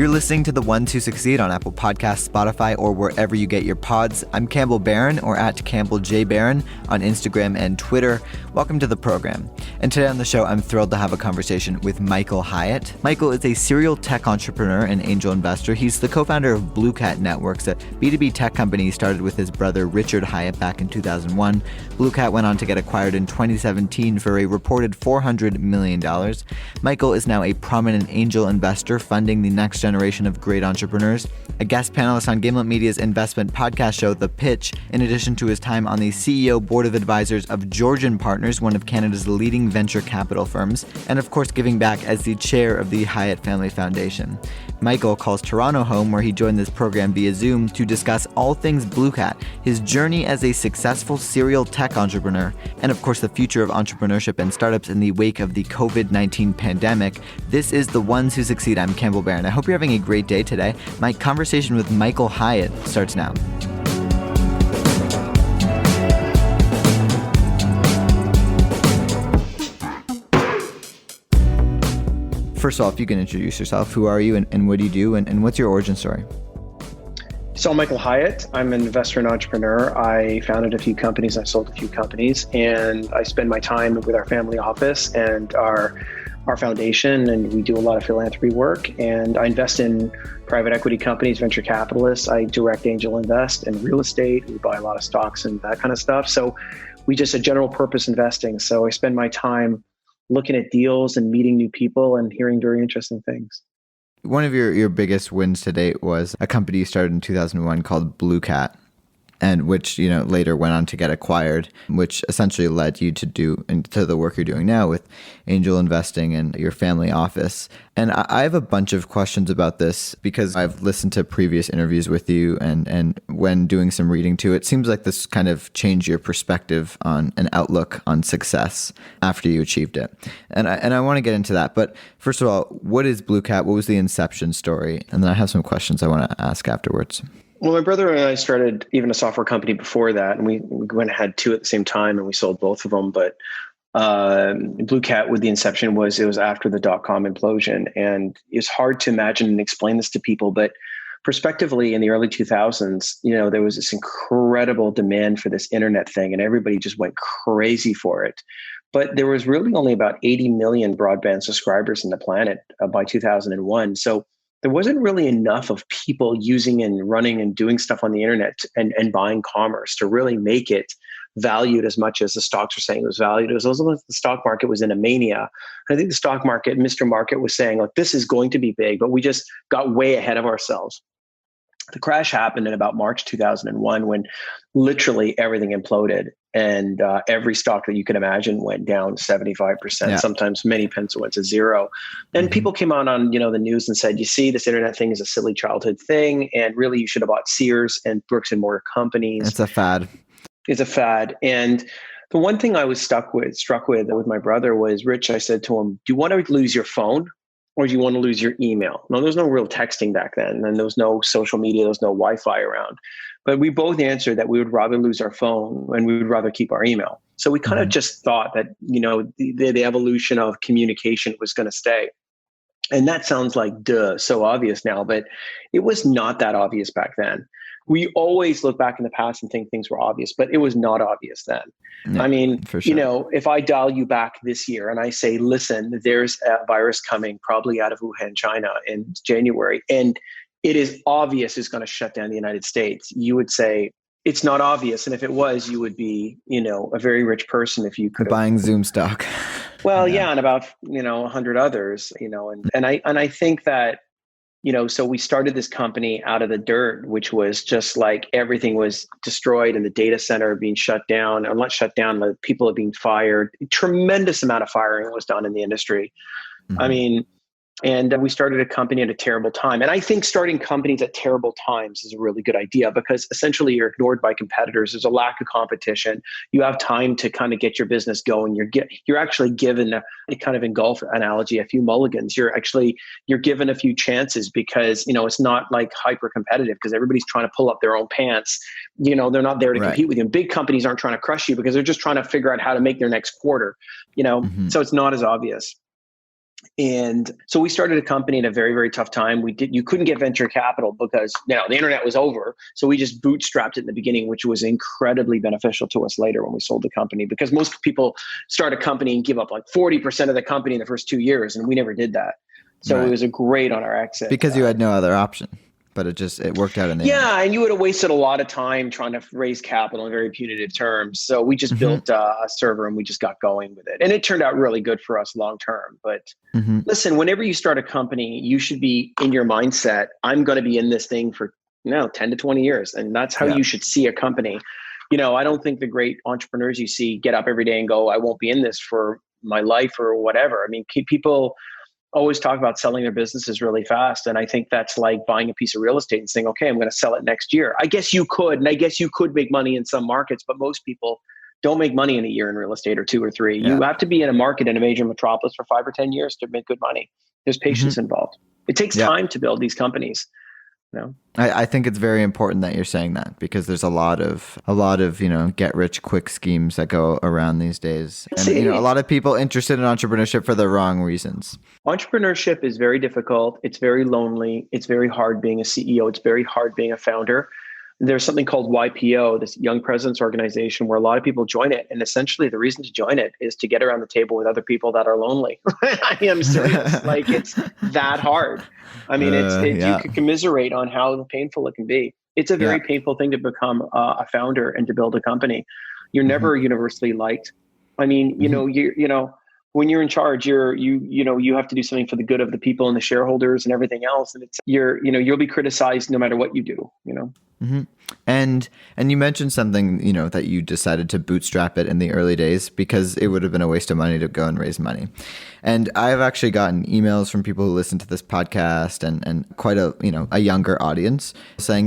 You're listening to The Ones Who Succeed on Apple Podcasts, Spotify, or wherever you get your pods. I'm Campbell Barron, or at Campbell J. Barron on Instagram and Twitter. Welcome to the program. And today on the show, I'm thrilled to have a conversation with Michael Hyatt. Michael is a serial tech entrepreneur and angel investor. He's the co-founder of Bluecat Networks, a B2B tech company he started with his brother Richard Hyatt back in 2001. Bluecat went on to get acquired in 2017 for a reported $400 million. Michael is now a prominent angel investor funding the next generation of great entrepreneurs, a guest panelist on Gimlet Media's investment podcast show, The Pitch, in addition to his time on the CEO board of advisors of Georgian Partners, one of Canada's leading venture capital firms, and of course giving back as the chair of the Hyatt Family Foundation. Michael calls Toronto home, where he joined this program via Zoom to discuss all things Bluecat, his journey as a successful serial tech entrepreneur, and of course the future of entrepreneurship and startups in the wake of the COVID-19 pandemic. This is The Ones Who Succeed. I'm Campbell Barron. I hope you're having a great day today. My conversation with Michael Hyatt starts now. First of all, if you can introduce yourself, who are you and what do you do and what's your origin story? So I'm Michael Hyatt. I'm an investor and entrepreneur. I founded a few companies. I sold a few companies, and I spend my time with our family office and our foundation, and we do a lot of philanthropy work. And I invest in private equity companies, venture capitalists. I direct angel invest in real estate. We buy a lot of stocks and that kind of stuff. So we just a general purpose investing. So I spend my time looking at deals and meeting new people and hearing very interesting things. One of your biggest wins to date was a company you started in 2001 called Bluecat, and which later went on to get acquired, which essentially led you to the work you're doing now with angel investing and your family office. And I have a bunch of questions about this because I've listened to previous interviews with you, and when doing some reading too, it seems like this kind of changed your perspective on an outlook on success after you achieved it. And I want to get into that. But first of all, what is Bluecat? What was the inception story? And then I have some questions I want to ask afterwards. Well, my brother and I started even a software company before that, and we went and had two at the same time, and we sold both of them. But Bluecat, with the inception, it was after the dot-com implosion, and it's hard to imagine and explain this to people. But prospectively, in the early 2000s, there was this incredible demand for this internet thing, and everybody just went crazy for it. But there was really only about 80 million broadband subscribers on the planet by 2001. So there wasn't really enough of people using and running and doing stuff on the internet and buying commerce to really make it valued as much as the stocks were saying it was valued. It was also like the stock market was in a mania. I think the stock market, Mr. Market, was saying, look, this is going to be big, but we just got way ahead of ourselves. The crash happened in about March 2001 when literally everything imploded, and every stock that you could imagine went down 75%. Yeah. Sometimes many pence went to zero. And people came on the news and said, you see, this internet thing is a silly childhood thing, and really you should have bought Sears and bricks and mortar companies. It's a fad. It's a fad. And the one thing I was struck with my brother was, Rich, I said to him, do you want to lose your phone? Or do you want to lose your email? No, there was no real texting back then, and there was no social media, there was no Wi-Fi around. But we both answered that we would rather lose our phone and we would rather keep our email. So we kind of just thought that, the evolution of communication was going to stay. And that sounds like so obvious now, but it was not that obvious back then. We always look back in the past and think things were obvious, but it was not obvious then. Yeah, I mean, for sure. If I dial you back this year and I say, listen, there's a virus coming probably out of Wuhan, China in January, and it is obvious it's going to shut down the United States, you would say, it's not obvious. And if it was, you would be, a very rich person if you could buying Zoom stock. Well, yeah, and about, 100 others, and I think that, so we started this company out of the dirt, which was just like everything was destroyed and the data center being shut down, or not shut down, but people are being fired. A tremendous amount of firing was done in the industry. Mm-hmm. I mean, and we started a company at a terrible time. And I think starting companies at terrible times is a really good idea because essentially you're ignored by competitors. There's a lack of competition. You have time to kind of get your business going. You're actually given a kind of in golf analogy, a few mulligans. You're given a few chances because, it's not like hyper competitive because everybody's trying to pull up their own pants. They're not there to compete with you. And big companies aren't trying to crush you because they're just trying to figure out how to make their next quarter, So it's not as obvious. And so we started a company in a very, very tough time. You couldn't get venture capital because the internet was over. So we just bootstrapped it in the beginning, which was incredibly beneficial to us later when we sold the company, because most people start a company and give up like 40% of the company in the first 2 years. And we never did that. So Right. It was a great on our exit. Because you had no other option, but it worked out in the end. Yeah, and you would have wasted a lot of time trying to raise capital in very punitive terms. So we just built a server and we just got going with it. And it turned out really good for us long term. But listen, whenever you start a company, you should be in your mindset, I'm going to be in this thing for 10 to 20 years. And that's how you should see a company. I don't think the great entrepreneurs you see get up every day and go, I won't be in this for my life or whatever. I mean, people always talk about selling their businesses really fast. And I think that's like buying a piece of real estate and saying, okay, I'm going to sell it next year. I guess you could, and I guess you could make money in some markets, but most people don't make money in a year in real estate or 2 or 3. Yeah. You have to be in a market in a major metropolis for 5 or 10 years to make good money. There's patience involved. It takes time to build these companies. I think it's very important that you're saying that, because there's a lot of get rich quick schemes that go around these days, and a lot of people interested in entrepreneurship for the wrong reasons. Entrepreneurship is very difficult. It's very lonely. It's very hard being a CEO. It's very hard being a founder. There's something called YPO, this Young Presidents Organization, where a lot of people join it. And essentially the reason to join it is to get around the table with other people that are lonely. I mean, I'm serious. Like, it's that hard. I mean, you could commiserate on how painful it can be. It's a very painful thing to become a founder and to build a company. You're never universally liked. I mean, when you're in charge, you have to do something for the good of the people and the shareholders and everything else. And you'll be criticized no matter what you do, And you mentioned something, that you decided to bootstrap it in the early days because it would have been a waste of money to go and raise money. And I've actually gotten emails from people who listen to this podcast and quite a younger audience saying,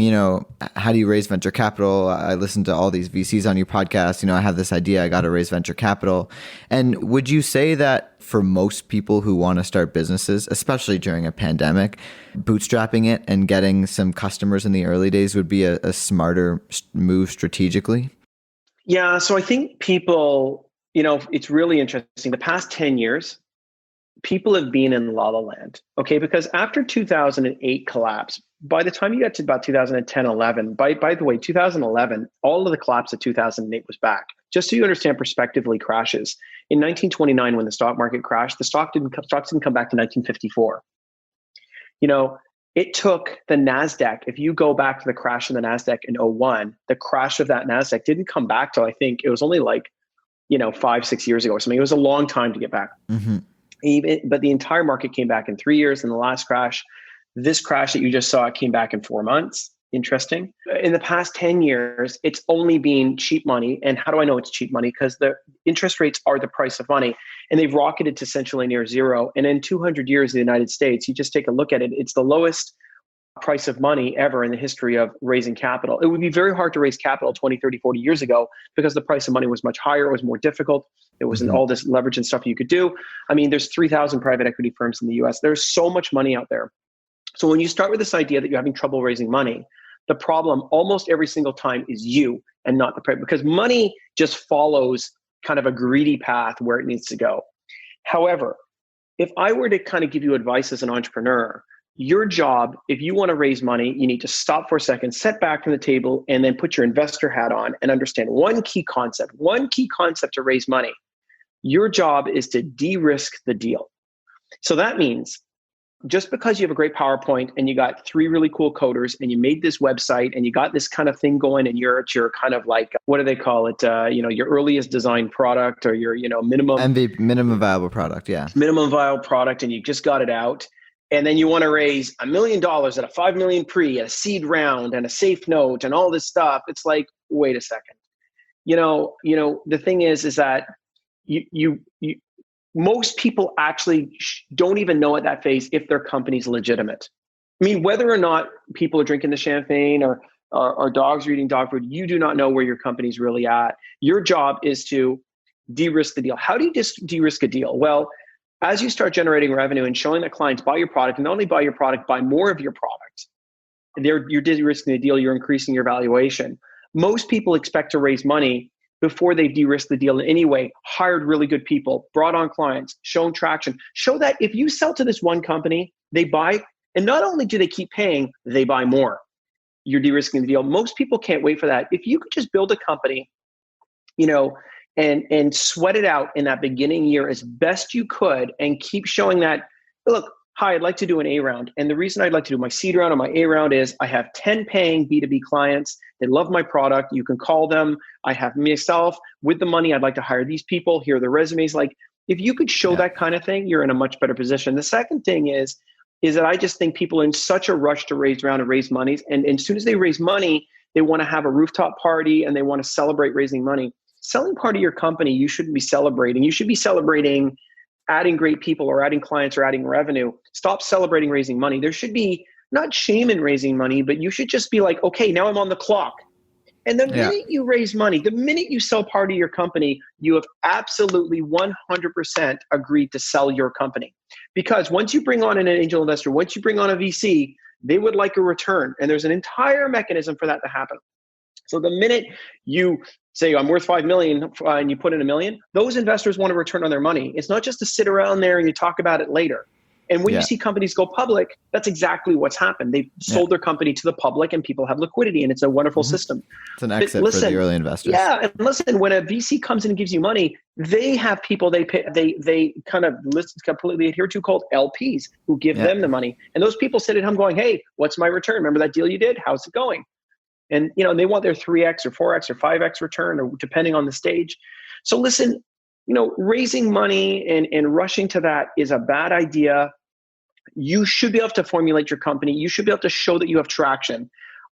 how do you raise venture capital? I listen to all these VCs on your podcast. I have this idea. I got to raise venture capital. And would you say that for most people who want to start businesses, especially during a pandemic, bootstrapping it and getting some customers in the early days would be a smarter move strategically? Yeah. So I think people, it's really interesting. The past 10 years, people have been in la la land. Okay. Because after 2008 collapse, by the time you got to about 2010, 11, by the way, 2011, all of the collapse of 2008 was back. Just so you understand prospectively crashes. In 1929, when the stock market crashed, stocks didn't come back to 1954. It took the NASDAQ. If you go back to the crash of the NASDAQ in 2001, the crash of that NASDAQ didn't come back till I think it was only 5-6 years ago or something. It was a long time to get back. But the entire market came back in 3 years. And the last crash, this crash that you just saw, came back in 4 months. Interesting. In the past 10 years, it's only been cheap money. And how do I know it's cheap money? Because the interest rates are the price of money, and they've rocketed to essentially near zero. And in 200 years in the United States, you just take a look at it, it's the lowest price of money ever in the history of raising capital. It would be very hard to raise capital 20, 30, 40 years ago because the price of money was much higher. It was more difficult. There wasn't all this leverage and stuff you could do. I mean, there's 3,000 private equity firms in the US. There's so much money out there. So when you start with this idea that you're having trouble raising money, the problem almost every single time is you and not the price, because money just follows kind of a greedy path where it needs to go. However, if I were to kind of give you advice as an entrepreneur, your job, if you want to raise money, you need to stop for a second, sit back from the table, and then put your investor hat on and understand one key concept to raise money. Your job is to de-risk the deal. So that means just because you have a great PowerPoint and you got 3 really cool coders and you made this website and you got this kind of thing going and you're kind of like, what do they call it? Your earliest design product, or your, minimum viable product. Yeah. Minimum viable product. And you just got it out. And then you want to raise $1 million at a 5 million pre, at a seed round and a safe note and all this stuff. It's like, wait a second. The thing is that you most people actually don't even know at that phase if their company's legitimate. I mean, whether or not people are drinking the champagne or dogs are eating dog food, you do not know where your company's really at. Your job is to de-risk the deal. How do you de-risk a deal? Well, as you start generating revenue and showing that clients buy your product, and not only buy your product, buy more of your product, you're de-risking the deal, you're increasing your valuation. Most people expect to raise money before they've de-risked the deal in any way, hired really good people, brought on clients, shown traction. Show that if you sell to this one company, they buy, and not only do they keep paying, they buy more. You're de-risking the deal. Most people can't wait for that. If you could just build a company, and sweat it out in that beginning year as best you could and keep showing that, look, hi, I'd like to do an A round. And the reason I'd like to do my seed round or my A round is I have 10 paying B2B clients. They love my product. You can call them. I have myself with the money. I'd like to hire these people. Here are the resumes. Like, if you could show that kind of thing, you're in a much better position. The second thing is that I just think people are in such a rush to raise round and raise monies. And as soon as they raise money, they want to have a rooftop party and they want to celebrate raising money. Selling part of your company, you shouldn't be celebrating. You should be celebrating adding great people or adding clients or adding revenue. Stop celebrating raising money. There should be not shame in raising money, but you should just be like, okay, now I'm on the clock. And the minute you raise money, the minute you sell part of your company, you have absolutely 100% agreed to sell your company. Because once you bring on an angel investor, once you bring on a VC, they would like a return. And there's an entire mechanism for that to happen. So the minute you say, I'm worth 5 million and you put in $1 million, those investors want a return on their money. It's not just to sit around there and you talk about it later. And when you see companies go public, that's exactly what's happened. They've sold their company to the public and people have liquidity, and it's a wonderful system. It's an exit for the early investors. Yeah. And listen, when a VC comes in and gives you money, they have people they pay, they kind of completely adhere to called LPs who give them the money. And those people sit at home going, hey, what's my return? Remember that deal you did? How's it going? And, they want their 3X or 4X or 5X return, or depending on the stage. So listen, raising money and rushing to that is a bad idea. You should be able to formulate your company. You should be able to show that you have traction.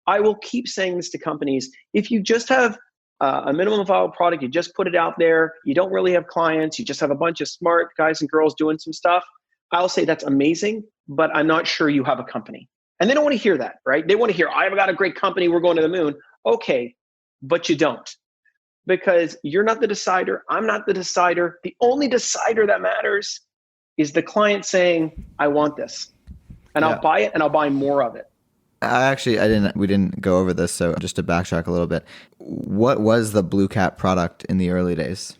I will keep saying this to companies. If you just have a minimum viable product, you just put it out there, you don't really have clients, you just have a bunch of smart guys and girls doing some stuff, I'll say that's amazing, but I'm not sure you have a company. And they don't want to hear that, right? They want to hear, I've got a great company, we're going to the moon. Okay, but you don't. Because you're not the decider, I'm not the decider. The only decider that matters is the client saying, I want this. And I'll buy it and I'll buy more of it. We didn't go over this, so just to backtrack a little bit. What was the Bluecat product in the early days?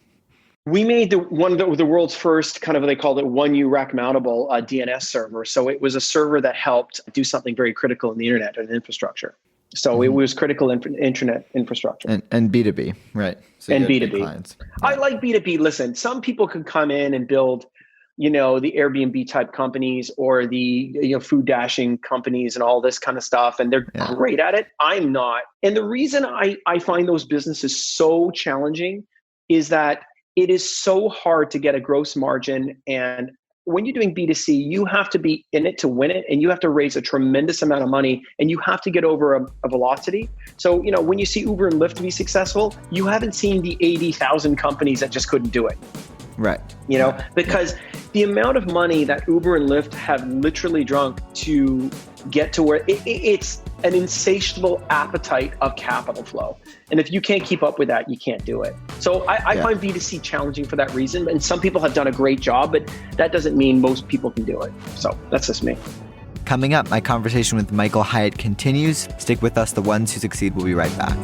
We made the world's first kind of, they called it 1U rack mountable DNS server. So it was a server that helped do something very critical in the internet and infrastructure. So it was critical internet infrastructure. And B2B, right? So and B2B. Clients. I like B2B. Listen, some people could come in and build, the Airbnb type companies or the food dashing companies and all this kind of stuff. And they're great at it. I'm not. And the reason I find those businesses so challenging is that it is so hard to get a gross margin. And when you're doing B2C, you have to be in it to win it, and you have to raise a tremendous amount of money, and you have to get over a velocity. So, when you see Uber and Lyft be successful, you haven't seen the 80,000 companies that just couldn't do it. Right. Because the amount of money that Uber and Lyft have literally drunk to get to where it's an insatiable appetite of capital flow. And if you can't keep up with that, you can't do it. So I find B2C challenging for that reason. And some people have done a great job, but that doesn't mean most people can do it. So that's just me. Coming up, my conversation with Michael Hyatt continues. Stick with us. The Ones Who Succeed will be right back.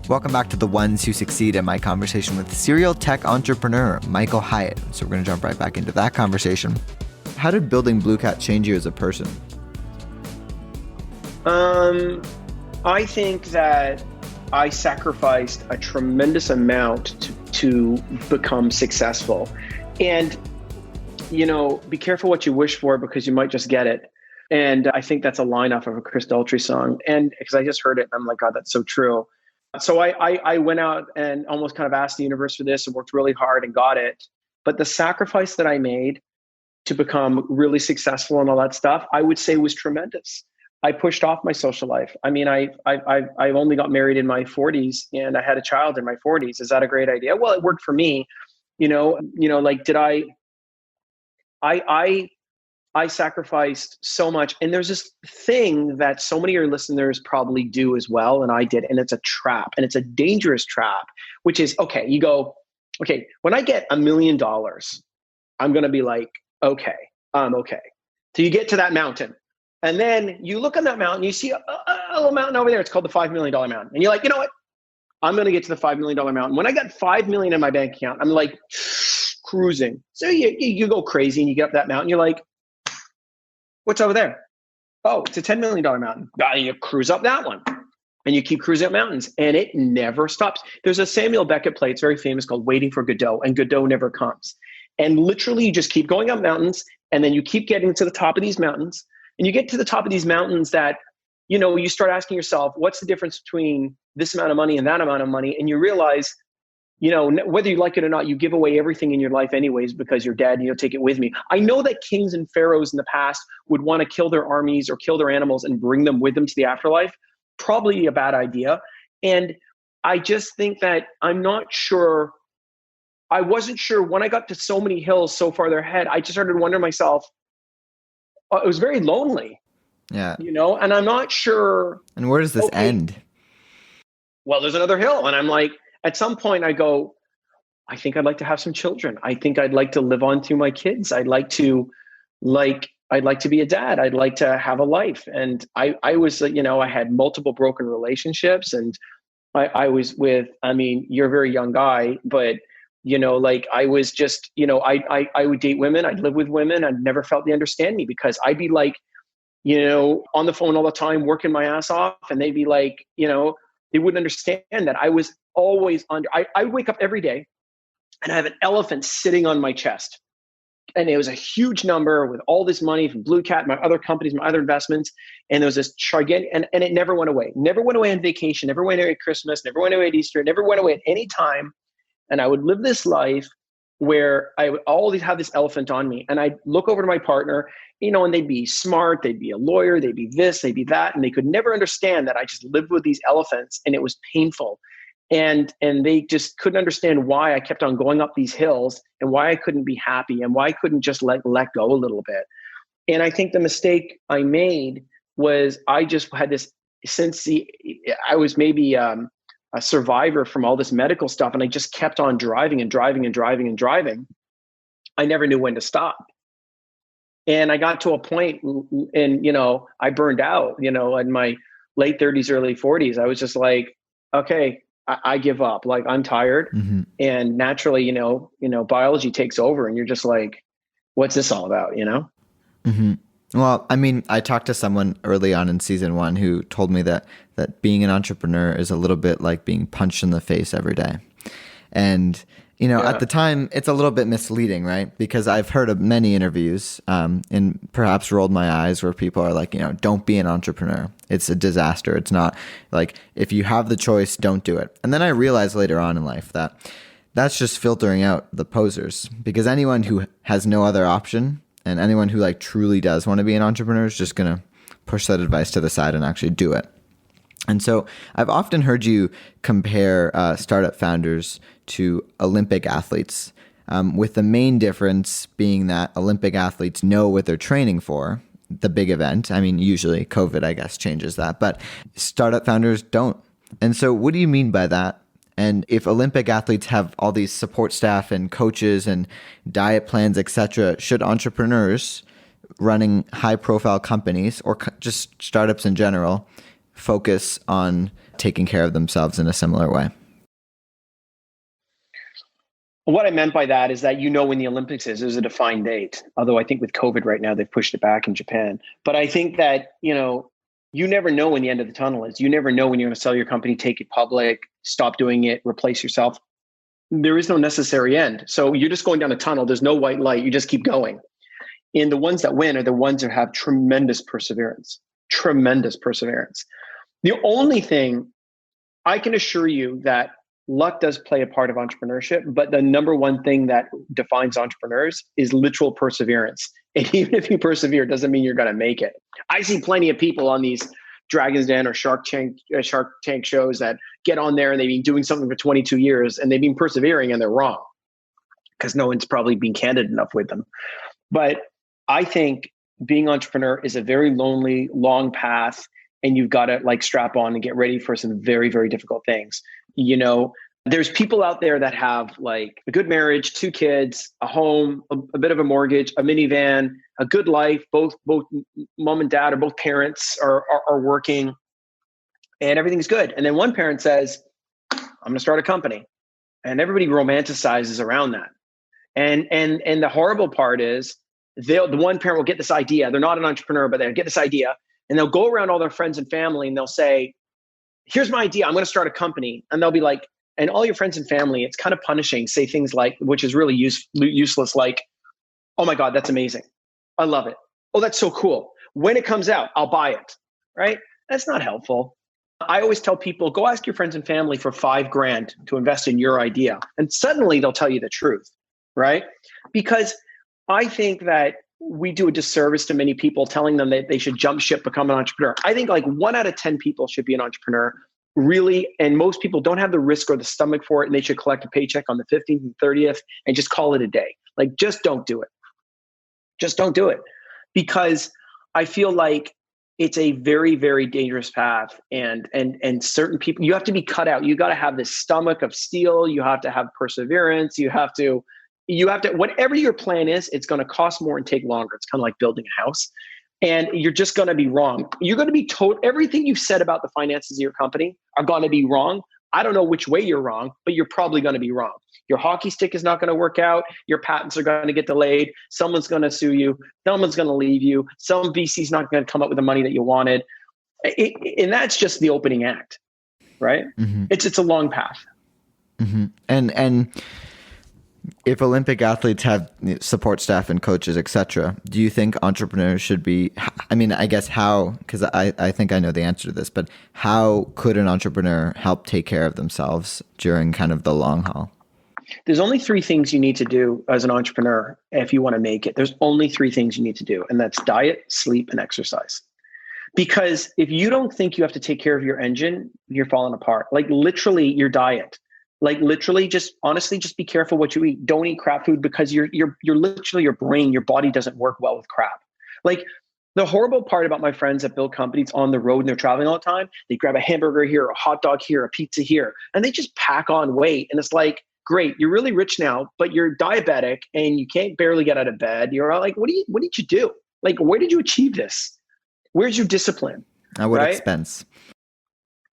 Welcome back to The Ones Who Succeed and my conversation with serial tech entrepreneur Michael Hyatt. So we're going to jump right back into that conversation. How did building Bluecat change you as a person? I think that I sacrificed a tremendous amount to become successful. And, be careful what you wish for because you might just get it. And I think that's a line off of a Chris Daltrey song. And because I just heard it, I'm like, God, that's so true. So I went out and almost kind of asked the universe for this and worked really hard and got it. But the sacrifice that I made to become really successful and all that stuff, I would say was tremendous. I pushed off my social life. I mean, I've only got married in my 40s and I had a child in my 40s. Is that a great idea? Well, it worked for me. I sacrificed so much. And there's this thing that so many of your listeners probably do as well. And I did. And it's a trap, and it's a dangerous trap, which is, okay, you go, okay, when I get $1 million, I'm going to be like, okay, I'm okay. So you get to that mountain. And then you look on that mountain, you see a little mountain over there. It's called the $5 million mountain. And you're like, you know what? I'm going to get to the $5 million mountain. When I got 5 million in my bank account, I'm like cruising. So you go crazy and you get up that mountain. You're like, what's over there? Oh, it's a $10 million mountain. You cruise up that one and you keep cruising up mountains and it never stops. There's a Samuel Beckett play. It's very famous called Waiting for Godot, and Godot never comes. And literally you just keep going up mountains and then you keep getting to the top of these mountains and you get to the top of these mountains that, you know, you start asking yourself, what's the difference between this amount of money and that amount of money? And you realize, you know, whether you like it or not, you give away everything in your life anyways because you're dead, you know, take it with me. I know that kings and pharaohs in the past would want to kill their armies or kill their animals and bring them with them to the afterlife. Probably a bad idea. And I just think that I wasn't sure when I got to so many hills so far ahead, I just started wondering myself, it was very lonely. Yeah. You know, and I'm not sure. And where does this end? Well, there's another hill. And I'm like, at some point I go, I think I'd like to have some children. I think I'd like to live on through my kids. I'd like to be a dad. I'd like to have a life. And I was, you know, I had multiple broken relationships and I was with, I mean, you're a very young guy, but you know, like I was just, you know, I would date women. I'd live with women. I never felt they understand me because I'd be like, you know, on the phone all the time, working my ass off. And they'd be like, you know, they wouldn't understand that I was always I wake up every day and I have an elephant sitting on my chest. And it was a huge number with all this money from Bluecat, my other companies, my other investments. And there was this gigantic, and it never went away. Never went away on vacation, never went away at Christmas, never went away at Easter, never went away at any time. And I would live this life where I would always have this elephant on me. And I'd look over to my partner, you know, and they'd be smart, they'd be a lawyer, they'd be this, they'd be that. And they could never understand that I just lived with these elephants and it was painful. And they just couldn't understand why I kept on going up these hills and why I couldn't be happy and why I couldn't just let go a little bit. And I think the mistake I made was I just had this, I was maybe a survivor from all this medical stuff. And I just kept on driving and driving and driving and driving. I never knew when to stop. And I got to a point and, you know, I burned out, you know, in my late 30s, early 40s. I was just like, okay, I give up. Like I'm tired. Mm-hmm. And naturally, you know, biology takes over and you're just like, what's this all about? You know? Mm-hmm. Well, I mean, I talked to someone early on in season 1 who told me that being an entrepreneur is a little bit like being punched in the face every day. And, you know, at the time, it's a little bit misleading, right? Because I've heard of many interviews and perhaps rolled my eyes where people are like, you know, don't be an entrepreneur. It's a disaster. It's not like if you have the choice, don't do it. And then I realized later on in life that that's just filtering out the posers, because anyone who has no other option and anyone who like truly does want to be an entrepreneur is just going to push that advice to the side and actually do it. And so I've often heard you compare startup founders to Olympic athletes, with the main difference being that Olympic athletes know what they're training for, the big event. I mean, usually COVID, I guess, changes that, but startup founders don't. And so what do you mean by that? And if Olympic athletes have all these support staff and coaches and diet plans, etc., should entrepreneurs running high-profile companies or just startups in general focus on taking care of themselves in a similar way? What I meant by that is that, you know, when the Olympics is, there's a defined date. Although I think with COVID right now, they've pushed it back in Japan. But I think that, you know, you never know when the end of the tunnel is. You never know when you're going to sell your company, take it public, stop doing it, replace yourself. There is no necessary end. So you're just going down a tunnel. There's no white light. You just keep going. And the ones that win are the ones that have tremendous perseverance. The only thing I can assure you that luck does play a part of entrepreneurship, but the number one thing that defines entrepreneurs is literal perseverance. And even if you persevere, it doesn't mean you're going to make it. I see plenty of people on these Dragon's Den or Shark Tank shows that get on there and they've been doing something for 22 years and they've been persevering and they're wrong because no one's probably been candid enough with them. But I think being an entrepreneur is a very lonely, long path, and you've got to like strap on and get ready for some very, very difficult things. You know, There's people out there that have like a good marriage, 2 kids, a home, a bit of a mortgage, a minivan, a good life. Both mom and dad or both parents are working and everything's good. And then one parent says, I'm going to start a company. And everybody romanticizes around that. And the horrible part is the one parent will get this idea. They're not an entrepreneur, but they'll get this idea and they'll go around all their friends and family and they'll say, here's my idea. I'm going to start a company. And they'll be like, and all your friends and family, it's kind of punishing, say things like, which is really useless, like, oh my God, that's amazing. I love it. Oh, that's so cool. When it comes out, I'll buy it, right? That's not helpful. I always tell people, go ask your friends and family for $5,000 to invest in your idea. And suddenly they'll tell you the truth, right? Because I think that we do a disservice to many people telling them that they should jump ship, become an entrepreneur. I think like 1 out of 10 people should be an entrepreneur, really. And most people don't have the risk or the stomach for it. And they should collect a paycheck on the 15th and 30th and just call it a day. Like, just don't do it. Just don't do it. Because I feel like it's a very, very dangerous path. And certain people, you have to be cut out. You got to have this stomach of steel. You have to have perseverance. You have to, whatever your plan is, it's going to cost more and take longer. It's kind of like building a house. And you're just going to be wrong. You're going to be told everything you've said about the finances of your company are going to be wrong. I don't know which way you're wrong, but you're probably going to be wrong. Your hockey stick is not going to work out. Your patents are going to get delayed. Someone's going to sue you. Someone's going to leave you. Some VC's not going to come up with the money that you wanted. And that's just the opening act, right? Mm-hmm. It's a long path. Mm-hmm. And if Olympic athletes have support staff and coaches, etc., do you think entrepreneurs should be, I mean, I guess how, because I think I know the answer to this, but how could an entrepreneur help take care of themselves during kind of the long haul? There's only 3 things you need to do as an entrepreneur if you want to make it. There's only 3 things you need to do, and that's diet, sleep, and exercise. Because if you don't think you have to take care of your engine, you're falling apart. Like literally your diet. Like literally just honestly, just be careful what you eat. Don't eat crap food because you're literally your brain, your body doesn't work well with crap. Like the horrible part about my friends that build companies on the road and they're traveling all the time, they grab a hamburger here, a hot dog here, a pizza here, and they just pack on weight. And it's like, great, you're really rich now, but you're diabetic and you can't barely get out of bed. You're all like, what did you do? Like, where did you achieve this? Where's your discipline? At what expense?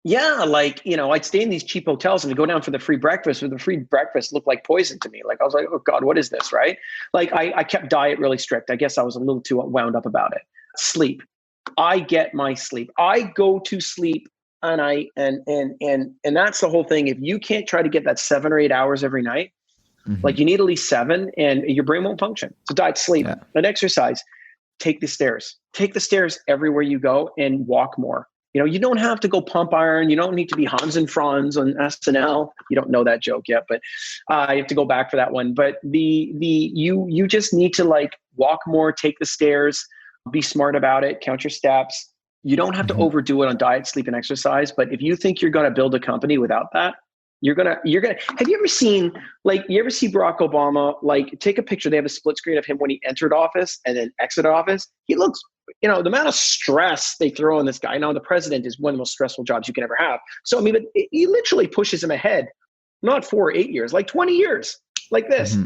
Yeah, like, I'd stay in these cheap hotels and I'd go down for the free breakfast, or the free breakfast looked like poison to me. Like, I was like, oh God, what is this, right? Like, I kept diet really strict. I guess I was a little too wound up about it. Sleep. I get my sleep. I go to sleep and that's the whole thing. If you can't try to get that 7 or 8 hours every night, mm-hmm. like you need at least 7 and your brain won't function. So diet, sleep, and exercise. Take the stairs. Take the stairs everywhere you go and walk more. You don't have to go pump iron. You don't need to be Hans and Franz on SNL. You don't know that joke yet, but you have to go back for that one. But you just need to like walk more, take the stairs, be smart about it, count your steps. You don't have to overdo it on diet, sleep, and exercise. But if you think you're going to build a company without that, you're gonna. Have you ever seen, you ever see Barack Obama, take a picture? They have a split screen of him when he entered office and then exited office. He looks, the amount of stress they throw on this guy. Now, the president is one of the most stressful jobs you can ever have. So, but he literally pushes him ahead, not 4 or 8 years, like 20 years, like this. Mm-hmm.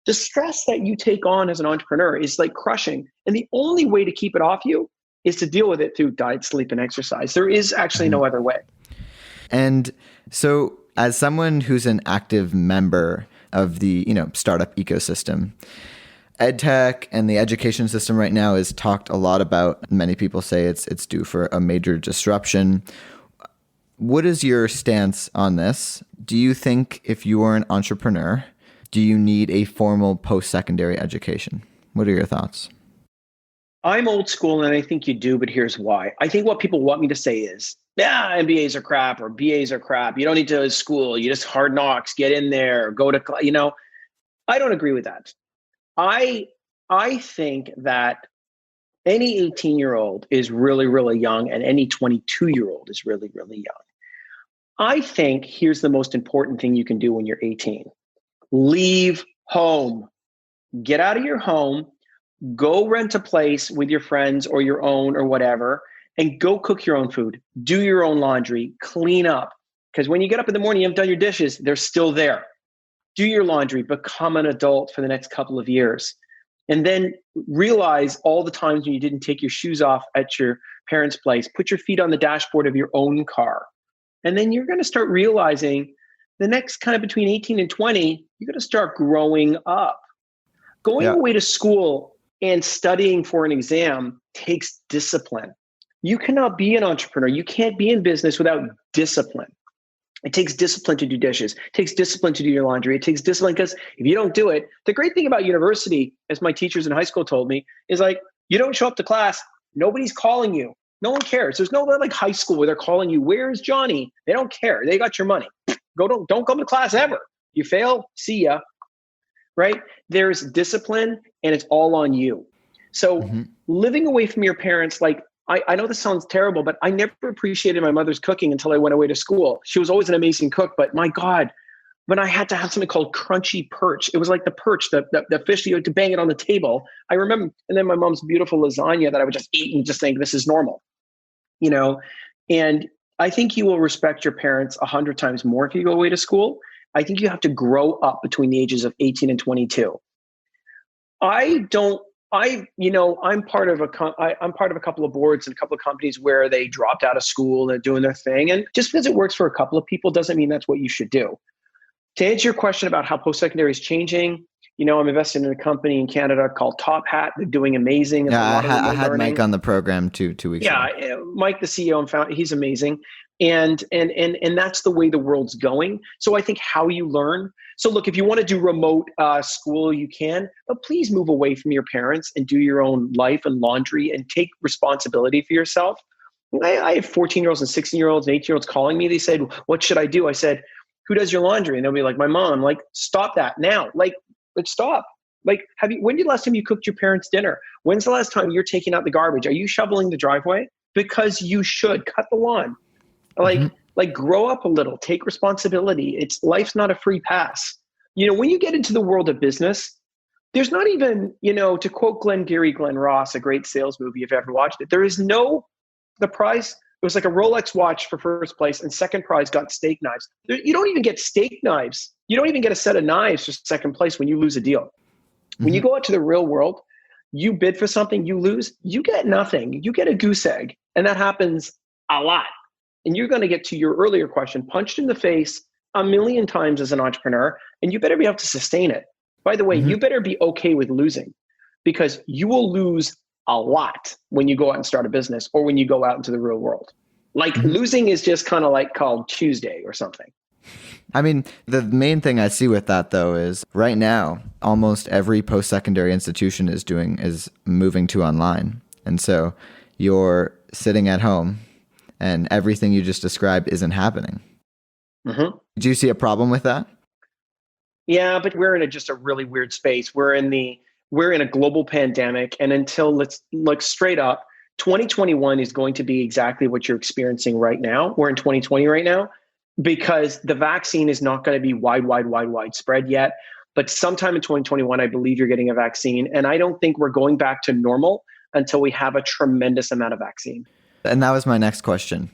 The stress that you take on as an entrepreneur is like crushing. And the only way to keep it off you is to deal with it through diet, sleep, and exercise. There is actually no other way. And so as someone who's an active member of the, startup ecosystem, EdTech and the education system right now is talked a lot about. Many people say it's due for a major disruption. What is your stance on this? Do you think if you are an entrepreneur, do you need a formal post-secondary education? What are your thoughts? I'm old school and I think you do, but here's why. I think what people want me to say is, MBAs are crap or BAs are crap. You don't need to go to school. You just hard knocks, get in there, go to, I don't agree with that. I think that any 18-year-old is really, really young and any 22-year-old is really, really young. I think here's the most important thing you can do when you're 18. Leave home. Get out of your home. Go rent a place with your friends or your own or whatever, and go cook your own food, do your own laundry, clean up, Because when you get up in the morning, you haven't done your dishes, they're still there. Do your laundry, become an adult for the next couple of years. And then realize all the times when you didn't take your shoes off at your parents' place, put your feet on the dashboard of your own car. And then you're going to start realizing the next kind of between 18 and 20, you're going to start growing up. Going away to school and studying for an exam takes discipline. You cannot be an entrepreneur. You can't be in business without discipline. It takes discipline to do dishes. It takes discipline to do your laundry. It takes discipline because if you don't do it, the great thing about university, as my teachers in high school told me, is like, you don't show up to class, nobody's calling you. No one cares. There's no like high school where they're calling you, where's Johnny? They don't care. They got your money. Don't come to class ever. You fail, see ya. Right? There's discipline and it's all on you. So living away from your parents, like, I know this sounds terrible, but I never appreciated my mother's cooking until I went away to school. She was always an amazing cook, but my God, when I had to have something called crunchy perch, it was like the perch, the fish, you had to bang it on the table. I remember, and then my mom's beautiful lasagna that I would just eat and just think this is normal, and I think you will respect your parents 100 times more if you go away to school. I think you have to grow up between the ages of 18 and 22. I'm part of a couple of boards and a couple of companies where they dropped out of school and they're doing their thing. And just because it works for a couple of people doesn't mean that's what you should do. To answer your question about how post-secondary is changing, I'm invested in a company in Canada called Top Hat. They're doing amazing. Yeah, I had Mike on the program 2 weeks ago. Yeah, Mike, the CEO and founder, he's amazing. And that's the way the world's going. So I think how you learn. So look, if you want to do remote school, you can, but please move away from your parents and do your own life and laundry and take responsibility for yourself. I have 14-year-olds and 16-year-olds and 18-year-olds calling me. They said, what should I do? I said, who does your laundry? And they'll be like, my mom. I'm like, stop that now. Like stop. Like, when did the last time you cooked your parents' dinner? When's the last time you're taking out the garbage? Are you shoveling the driveway? Because you should. Cut the lawn. Like grow up a little, take responsibility. Life's not a free pass. When you get into the world of business, there's not even, to quote Glenn Ross, a great sales movie, if you ever watched it, there is the prize. It was like a Rolex watch for first place and second prize got steak knives. You don't even get steak knives. You don't even get a set of knives for second place when you lose a deal. When you go out to the real world, you bid for something, you lose, you get nothing. You get a goose egg. And that happens a lot. And you're going to get to your earlier question, punched in the face a million times as an entrepreneur, and you better be able to sustain it. By the way, you better be okay with losing because you will lose a lot when you go out and start a business or when you go out into the real world. Like losing is just kind of like called Tuesday or something. I mean, the main thing I see with that though is right now, almost every post-secondary institution is moving to online. And so you're sitting at home and everything you just described isn't happening. Do you see a problem with that? Yeah, but we're in just a really weird space. We're in a global pandemic, and until let's look straight up, 2021 is going to be exactly what you're experiencing right now. We're in 2020 right now because the vaccine is not going to be widespread yet. But sometime in 2021, I believe you're getting a vaccine, and I don't think we're going back to normal until we have a tremendous amount of vaccine. And that was my next question.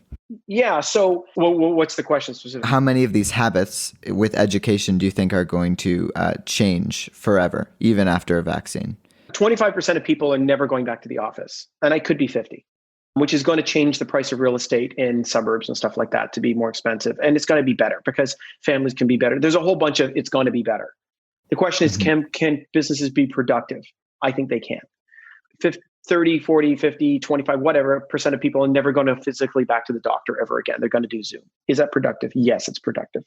Yeah. So what's the question specifically? How many of these habits with education do you think are going to change forever, even after a vaccine? 25% of people are never going back to the office. And I could be 50, which is going to change the price of real estate in suburbs and stuff like that to be more expensive. And it's going to be better because families can be better. There's a whole bunch of it's going to be better. The question is, can businesses be productive? I think they can. 30, 40, 50, 25, whatever percent of people are never going to physically back to the doctor ever again. They're going to do Zoom. Is that productive? Yes, it's productive.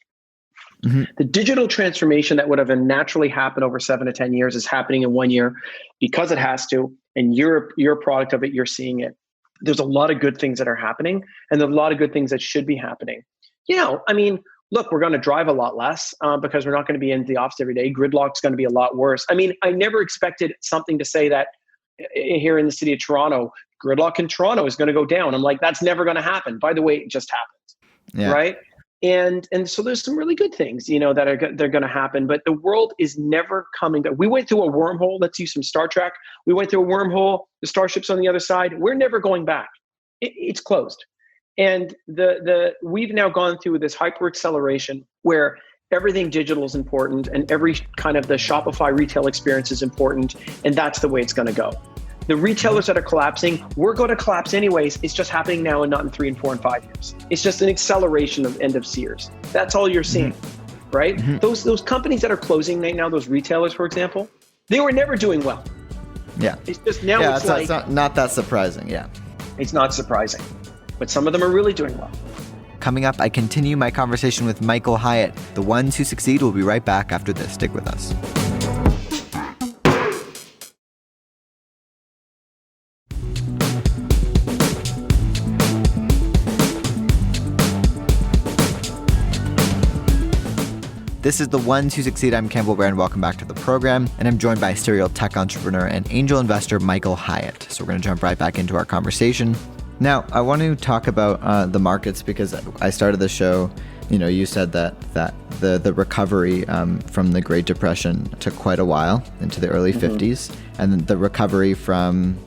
The digital transformation that would have naturally happened over 7 to 10 years is happening in 1 year because it has to. And you're a product of it. You're seeing it. There's a lot of good things that are happening and there's a lot of good things that should be happening. Look, we're going to drive a lot less because we're not going to be in the office every day. Gridlock's going to be a lot worse. I never expected something to say that here in the city of Toronto, gridlock in Toronto is going to go down. I'm like, that's never going to happen. By the way, it just happened, right? And so there's some really good things, that they're going to happen. But the world is never coming back. We went through a wormhole. Let's use some Star Trek. We went through a wormhole. The starship's on the other side. We're never going back. It's closed. And we've now gone through this hyper acceleration where everything digital is important and every kind of the Shopify retail experience is important. And that's the way it's going to go. The retailers that are collapsing, we're going to collapse anyways. It's just happening now and not in 3 and 4 and 5 years. It's just an acceleration of end of Sears. That's all you're seeing, right? Those companies that are closing right now, those retailers, for example, they were never doing well. Yeah. It's just now it's not that surprising. Yeah. It's not surprising, but some of them are really doing well. Coming up, I continue my conversation with Michael Hyatt. The ones who succeed will be right back after this. Stick with us. This is The Ones Who Succeed. I'm Campbell Barron. Welcome back to the program. And I'm joined by serial tech entrepreneur and angel investor Michael Hyatt. So we're going to jump right back into our conversation. Now, I want to talk about the markets because I started the show, you said that the recovery from the Great Depression took quite a while into the early 50s. And the recovery from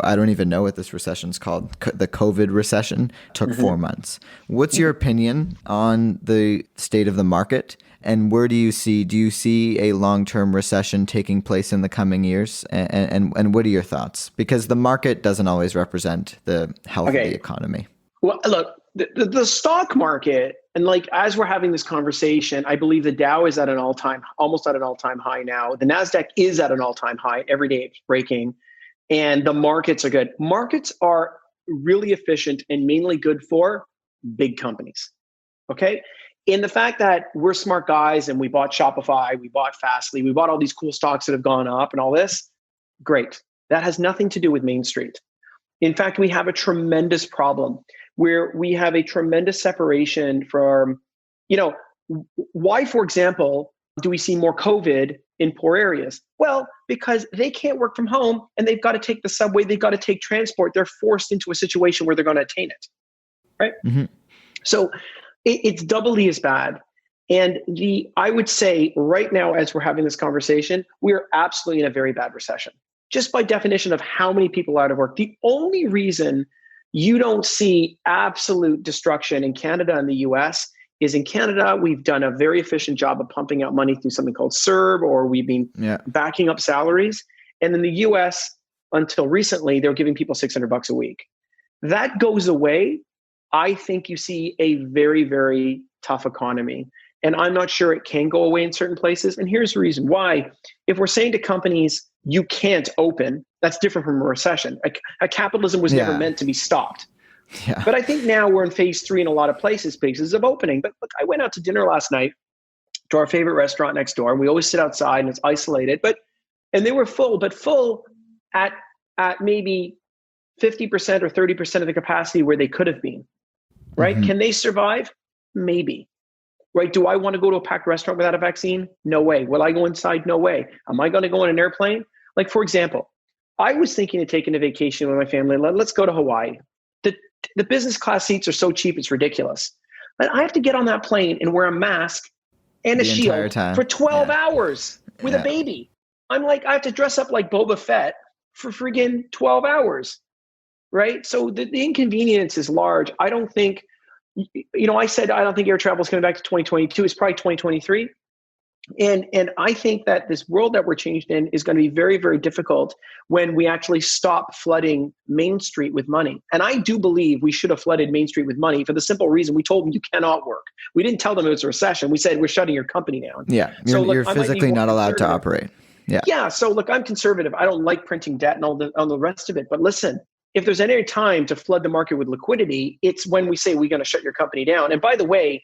I don't even know what this recession's called. The COVID recession took 4 months. What's your opinion on the state of the market? And where do you see a long-term recession taking place in the coming years? And what are your thoughts? Because the market doesn't always represent the health of the economy. Well, look, the stock market, and as we're having this conversation, I believe the Dow is almost at an all-time high now. The NASDAQ is at an all-time high. Every day it's breaking. And the markets are good. Markets are really efficient and mainly good for big companies. Okay. In the fact that we're smart guys and we bought Shopify, we bought Fastly, we bought all these cool stocks that have gone up and all this, great. That has nothing to do with Main Street. In fact, we have a tremendous problem where we have a tremendous separation from, why, for example, do we see more COVID in poor areas? Well, because they can't work from home and they've got to take the subway, they've got to take transport. They're forced into a situation where they're going to attain it, right? So it's doubly as bad. And I would say right now, as we're having this conversation, we are absolutely in a very bad recession, just by definition of how many people are out of work. The only reason you don't see absolute destruction in Canada and the US is in Canada, we've done a very efficient job of pumping out money through something called CERB, or we've been backing up salaries. And in the US, until recently, they're giving people $600 a week. That goes away. I think you see a very, very tough economy. And I'm not sure it can go away in certain places. And here's the reason why. If we're saying to companies, you can't open, that's different from a recession. A capitalism was never meant to be stopped. Yeah. But I think now we're in phase 3 in a lot of places of opening. But look, I went out to dinner last night to our favorite restaurant next door. We always sit outside and it's isolated, and they were full, but full at maybe 50% or 30% of the capacity where they could have been, right? Can they survive? Maybe, right? Do I want to go to a packed restaurant without a vaccine? No way. Will I go inside? No way. Am I going to go on an airplane? For example, I was thinking of taking a vacation with my family. Let's go to Hawaii. The business class seats are so cheap, it's ridiculous. But I have to get on that plane and wear a mask and a shield for 12 hours with a baby. I'm I have to dress up like Boba Fett for friggin' 12 hours, right? So the inconvenience is large. I don't think, I said I don't think air travel is coming back to 2022. It's probably 2023. And I think that this world that we're changed in is going to be very, very difficult when we actually stop flooding Main Street with money. And I do believe we should have flooded Main Street with money for the simple reason we told them you cannot work. We didn't tell them it was a recession. We said we're shutting your company down. Yeah, you're physically not allowed to operate. Yeah. So look, I'm conservative. I don't like printing debt and all the rest of it. But listen, if there's any time to flood the market with liquidity, it's when we say we're going to shut your company down. And by the way,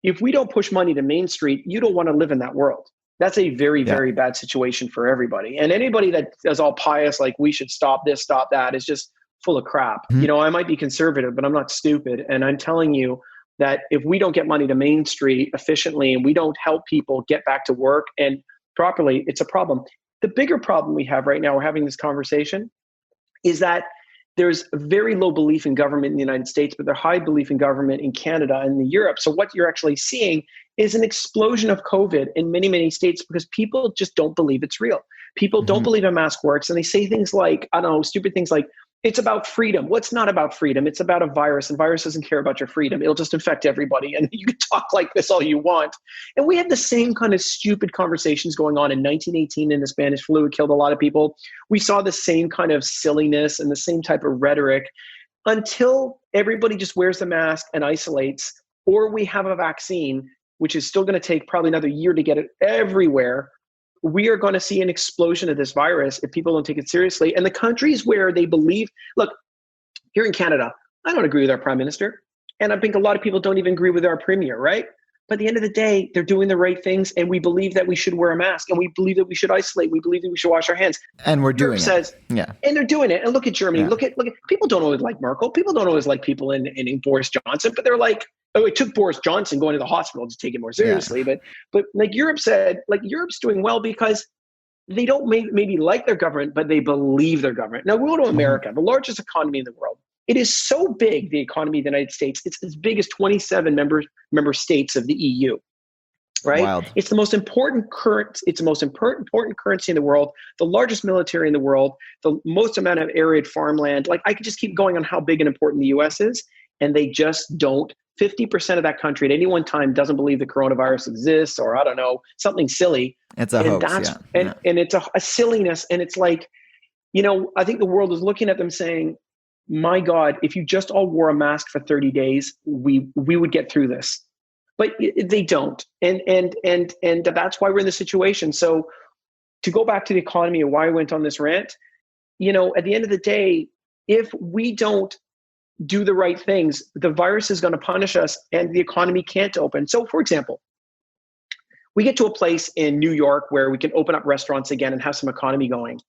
if we don't push money to Main Street, you don't want to live in that world. That's a very, very bad situation for everybody. And anybody that is all pious, like we should stop this, stop that, is just full of crap. I might be conservative, but I'm not stupid. And I'm telling you that if we don't get money to Main Street efficiently and we don't help people get back to work and properly, it's a problem. The bigger problem we have right now, we're having this conversation, is that there's very low belief in government in the United States, but there's high belief in government in Canada and in Europe. So what you're actually seeing is an explosion of COVID in many, many states because people just don't believe it's real. People don't believe a mask works. And they say things like, stupid things like, it's about freedom. What's not about freedom? It's about a virus, and virus doesn't care about your freedom. It'll just infect everybody. And you can talk like this all you want. And we had the same kind of stupid conversations going on in 1918 in the Spanish flu. It killed a lot of people. We saw the same kind of silliness and the same type of rhetoric until everybody just wears the mask and isolates, or we have a vaccine, which is still going to take probably another year to get it everywhere. We are going to see an explosion of this virus if people don't take it seriously. And the countries where they believe, look, here in Canada, I don't agree with our prime minister. And I think a lot of people don't even agree with our premier, right? But at the end of the day, they're doing the right things. And we believe that we should wear a mask, and we believe that we should isolate. We believe that we should wash our hands. And we're doing it. Yeah. And they're doing it. And look at Germany. Yeah. Look at people don't always like Merkel. People don't always like people in Boris Johnson, but they're like, oh, it took Boris Johnson going to the hospital to take it more seriously. Yeah. But like Europe said, like Europe's doing well because they don't maybe like their government, but they believe their government. Now we'll go to America, the largest economy in the world. It is so big, the economy of the United States. It's as big as 27 member states of the EU. Right? Wild. It's the most important it's the most important currency in the world, the largest military in the world, the most amount of arid farmland. Like I could just keep going on how big and important the US is, and they just don't. 50% of that country at any one time doesn't believe the coronavirus exists, or I don't know, something silly. It's a hoax, and it's a silliness. And it's like, I think the world is looking at them saying, my God, if you just all wore a mask for 30 days, we would get through this. But they don't. And that's why we're in this situation. So to go back to the economy and why I went on this rant, at the end of the day, if we don't do the right things, the virus is going to punish us and the economy can't open. So for example, we get to a place in New York where we can open up restaurants again and have some economy going.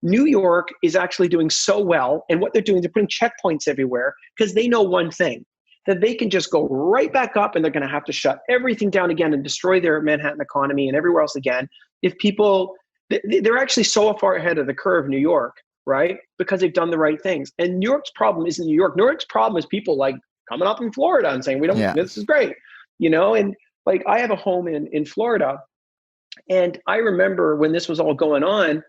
New York is actually doing so well. And what they're doing, they're putting checkpoints everywhere because they know one thing, that they can just go right back up and they're going to have to shut everything down again and destroy their Manhattan economy and everywhere else again. If people, they're actually so far ahead of the curve, New York, right? Because they've done the right things. And New York's problem isn't New York. New York's problem is people like coming up in Florida and saying, this is great, and like I have a home in Florida. And I remember when this was all going on,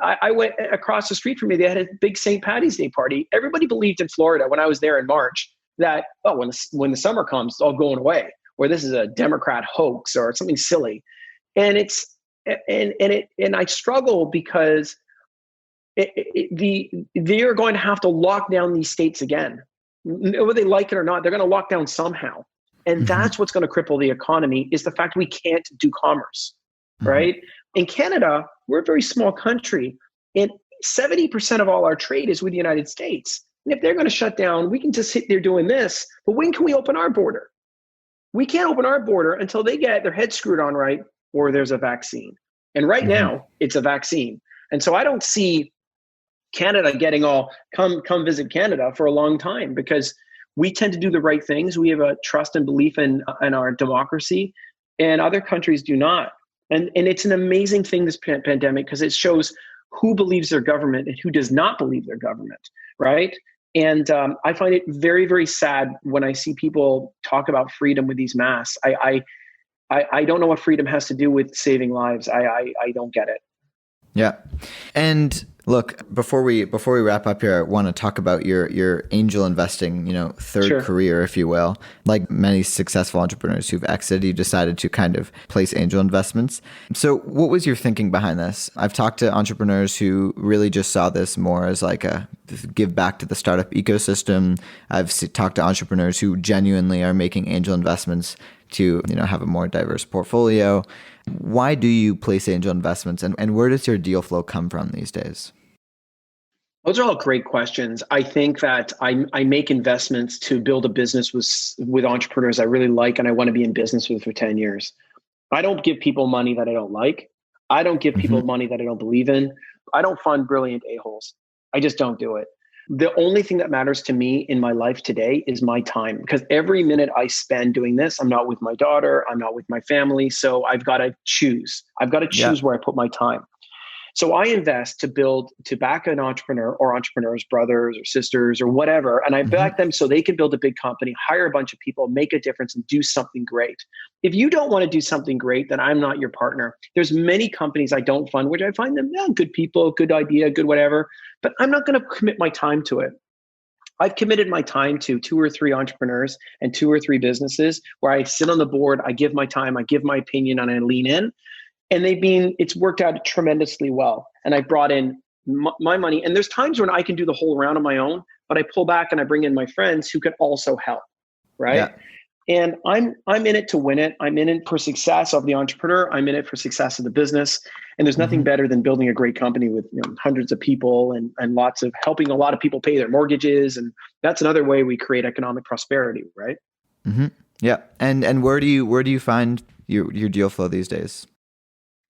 I went across the street from me. They had a big St. Patty's Day party. Everybody believed in Florida when I was there in March that, when the summer comes, it's all going away, or this is a Democrat hoax or something silly. And I struggle because they are going to have to lock down these states again. Whether they like it or not, they're going to lock down somehow. And that's what's going to cripple the economy, is the fact we can't do commerce, right? In Canada, we're a very small country, and 70% of all our trade is with the United States. And if they're going to shut down, we can just sit there doing this. But when can we open our border? We can't open our border until they get their head screwed on right, or there's a vaccine. And right now, it's a vaccine. And so I don't see Canada getting all come visit Canada for a long time, because we tend to do the right things. We have a trust and belief in our democracy, and other countries do not. And it's an amazing thing, this pandemic, because it shows who believes their government and who does not believe their government, right? And I find it very, very sad when I see people talk about freedom with these masks. I don't know what freedom has to do with saving lives. I don't get it. Yeah. And look, before we wrap up here, I want to talk about your angel investing, third career, if you will. Like many successful entrepreneurs who've exited, you decided to kind of place angel investments. So what was your thinking behind this? I've talked to entrepreneurs who really just saw this more as like a give back to the startup ecosystem. I've talked to entrepreneurs who genuinely are making angel investments to, have a more diverse portfolio. Why do you place angel investments, and where does your deal flow come from these days? Those are all great questions. I think that I make investments to build a business with entrepreneurs I really like and I want to be in business with for 10 years. I don't give people money that I don't like. I don't give people money that I don't believe in. I don't fund brilliant a-holes. I just don't do it. The only thing that matters to me in my life today is my time, because every minute I spend doing this, I'm not with my daughter, I'm not with my family. So I've got to choose. I've got to choose where I put my time. So I invest to back an entrepreneur or entrepreneurs, brothers or sisters or whatever. And I back them so they can build a big company, hire a bunch of people, make a difference, and do something great. If you don't want to do something great, then I'm not your partner. There's many companies I don't fund, which I find them good people, good idea, good whatever, but I'm not going to commit my time to it. I've committed my time to 2 or 3 entrepreneurs and 2 or 3 businesses where I sit on the board, I give my time, I give my opinion, and I lean in. And it's worked out tremendously well. And I brought in my money. And there's times when I can do the whole round on my own, but I pull back and I bring in my friends who can also help, right? Yeah. And I'm in it to win it. I'm in it for success of the entrepreneur. I'm in it for success of the business. And there's nothing better than building a great company with hundreds of people and lots of helping a lot of people pay their mortgages. And that's another way we create economic prosperity, right? Mm-hmm. Yeah. And where do you find your deal flow these days?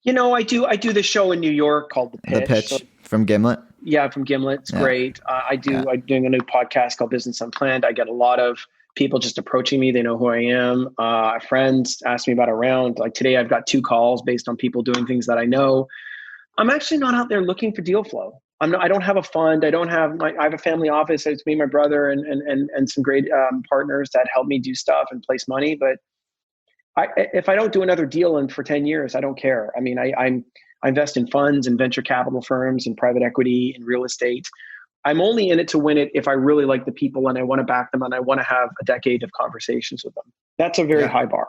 I do this show in New York called The Pitch. The Pitch from Gimlet? Yeah, from Gimlet. It's great. I'm doing a new podcast called Business Unplanned. I get a lot of people just approaching me. They know who I am. Friends ask me about a round. Like today, I've got 2 calls based on people doing things that I know. I'm actually not out there looking for deal flow. I don't have a fund. I have a family office. It's me, my brother, and some great partners that help me do stuff and place money. But if I don't do another deal for 10 years, I don't care. I mean, I invest in funds and venture capital firms and private equity and real estate. I'm only in it to win it if I really like the people and I want to back them and I want to have a decade of conversations with them. That's a very high bar.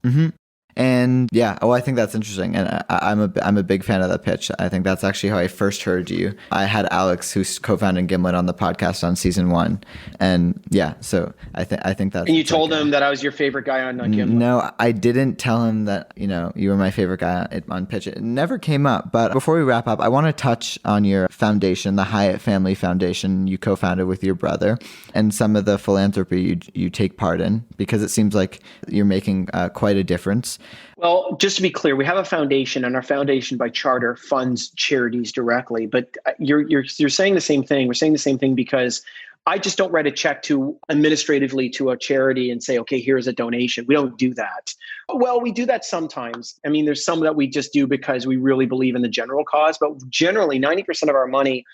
Mm-hmm. And I think that's interesting. And I'm a big fan of that pitch. I think that's actually how I first heard you. I had Alex, who's co-founded Gimlet, on the podcast on season 1. And so I think that's. And you told him that I was your favorite guy on Gimlet? No, I didn't tell him that, you were my favorite guy on pitch. It never came up. But before we wrap up, I want to touch on your foundation, the Hyatt Family Foundation you co-founded with your brother, and some of the philanthropy you take part in, because it seems like you're making quite a difference. Well, just to be clear, we have a foundation, and our foundation by charter funds charities directly. But you're saying the same thing. We're saying the same thing because I just don't write a check administratively to a charity and say, okay, here's a donation. We don't do that. Well, we do that sometimes. I mean, there's some that we just do because we really believe in the general cause. But generally, 90% of our money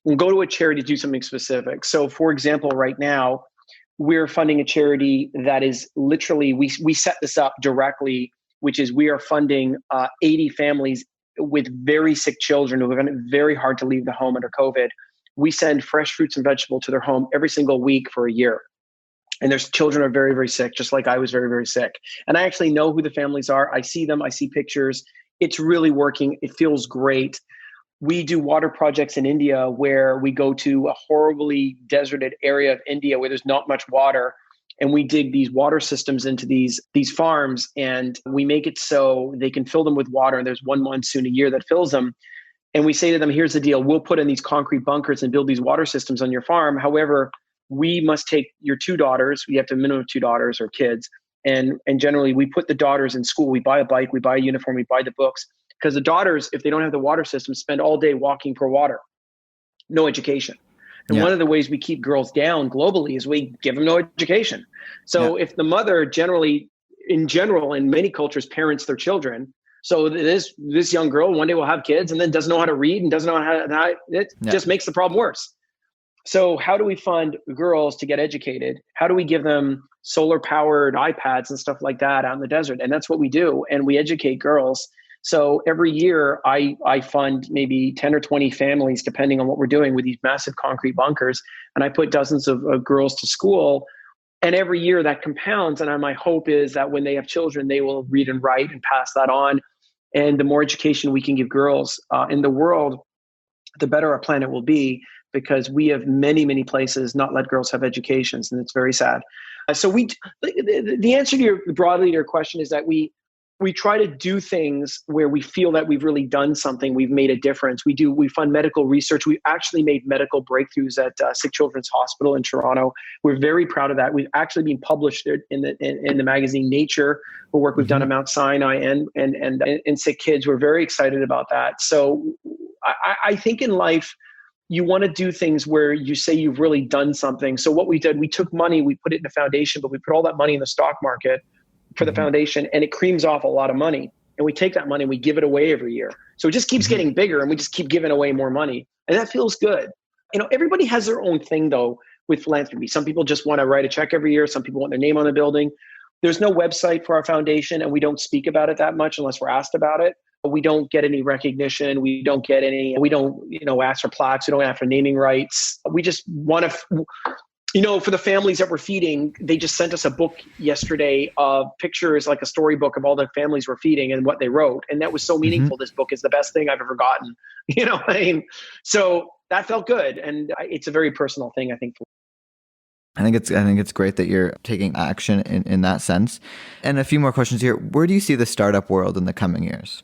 will go to a charity to do something specific. So, for example, right now, we're funding a charity that is literally, we set this up directly, which is we are funding 80 families with very sick children who have been very hard to leave the home under COVID. We send fresh fruits and vegetables to their home every single week for a year. And their children are very, very sick, just like I was very, very sick. And I actually know who the families are. I see them. I see pictures. It's really working. It feels great. We do water projects in India where we go to a horribly deserted area of India where there's not much water. And we dig these water systems into these farms, and we make it so they can fill them with water. And there's one monsoon a year that fills them. And we say to them, here's the deal. We'll put in these concrete bunkers and build these water systems on your farm. However, we must take your 2 daughters. We have to minimum 2 daughters or kids. And generally, we put the daughters in school. We buy a bike, we buy a uniform, we buy the books. Because the daughters, if they don't have the water system, spend all day walking for water. No education. And one of the ways we keep girls down globally is we give them no education. So if the mother in many cultures, parents their children. So this young girl one day will have kids and then doesn't know how to read and doesn't know just makes the problem worse. So how do we fund girls to get educated? How do we give them solar powered iPads and stuff like that out in the desert? And that's what we do. And we educate girls. So every year I fund maybe 10 or 20 families, depending on what we're doing, with these massive concrete bunkers. And I put dozens of girls to school. And every year that compounds. And my hope is that when they have children, they will read and write and pass that on. And the more education we can give girls in the world, the better our planet will be, because we have many, many places not let girls have educations. And it's very sad. So the answer to broadly to your question is that we try to do things where we feel that we've really done something. We've made a difference. We fund medical research. We've actually made medical breakthroughs at Sick Children's Hospital in Toronto. We're very proud of that. We've actually been published in the magazine Nature for work we've done at Mount Sinai and sick kids. We're very excited about that. So I think in life, you want to do things where you say you've really done something. So what we did, we took money, we put it in a foundation, but we put all that money in the stock market for the foundation, and it creams off a lot of money. and we take that money and we give it away every year. So it just keeps getting bigger and we just keep giving away more money. And that feels good. Everybody has their own thing though with philanthropy. Some people just want to write a check every year. Some people want their name on the building. There's no website for our foundation and we don't speak about it that much unless we're asked about it. We don't get any recognition. We don't ask for plaques. We don't ask for naming rights. We just want to, for the families that we're feeding, they just sent us a book yesterday of pictures, like a storybook of all the families we're feeding and what they wrote. And that was so meaningful. This book is the best thing I've ever gotten. So that felt good. And it's a very personal thing, I think. I think it's great that you're taking action in that sense. And a few more questions here. Where do you see the startup world in the coming years?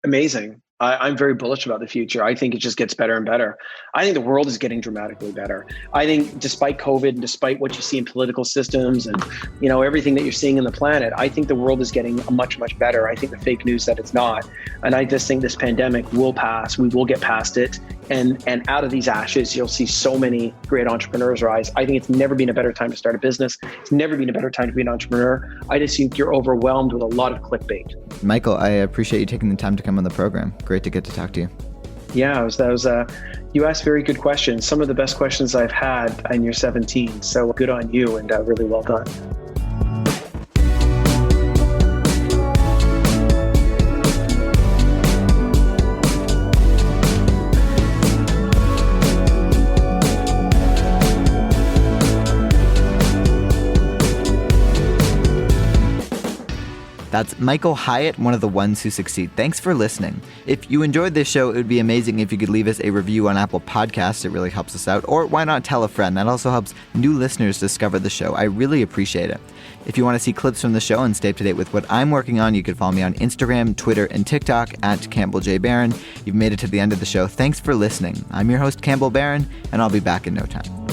Amazing. I'm very bullish about the future. I think it just gets better and better. I think the world is getting dramatically better. I think despite COVID and despite what you see in political systems and, everything that you're seeing in the planet, I think the world is getting much, much better. I think the fake news that it's not. And I just think this pandemic will pass. We will get past it. And out of these ashes, you'll see so many great entrepreneurs rise. I think it's never been a better time to start a business. It's never been a better time to be an entrepreneur. I just think you're overwhelmed with a lot of clickbait. Michael, I appreciate you taking the time to come on the program. Great to get to talk to you. Yeah, you asked very good questions. Some of the best questions I've had, and you're 17. So good on you and really well done. That's Michael Hyatt, one of the ones who succeed. Thanks for listening. If you enjoyed this show, it would be amazing if you could leave us a review on Apple Podcasts. It really helps us out. Or why not tell a friend? That also helps new listeners discover the show. I really appreciate it. If you want to see clips from the show and stay up to date with what I'm working on, you can follow me on Instagram, Twitter, and TikTok at Campbell J. Barron. You've made it to the end of the show. Thanks for listening. I'm your host, Campbell Barron, and I'll be back in no time.